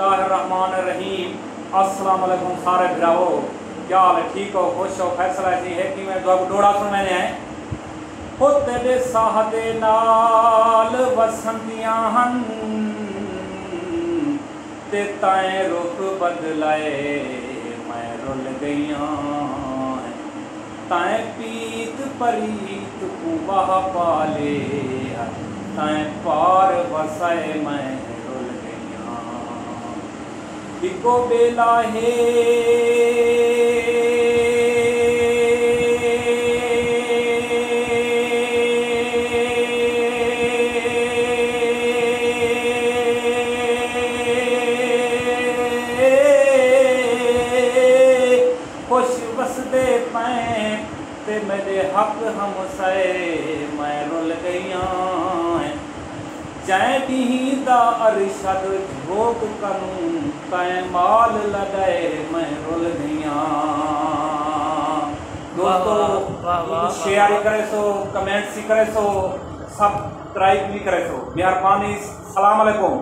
बिस्मिल्लाहिर्रहमानिर्रहीम। अस्सलाम वालेकुम सारे भराओ, क्या हाल है? ठीक हो, खुश हो? फैसला ऐसी है कि मैं डोड़ा सुन मैंने है हो तेरे साहदे नाल वसंदियां हन ते ताए रुख बदलाए मैं रुल गईयां ताए पीत परीत कुबाह पाले ताए पार वसाए मैं रुल गईयां इको बेला है वसदे पैं ते मेरे हक हम सए मैं रुल गईयां जै दा अरशद झोक करूं तै माल लदाए मैं रुल गईयां। दोस्तों शेयर करे सो, कमेंट्स करे सो, सब्सक्राइब भी करे सो, मेहरबानी। सलाम अलैकुम।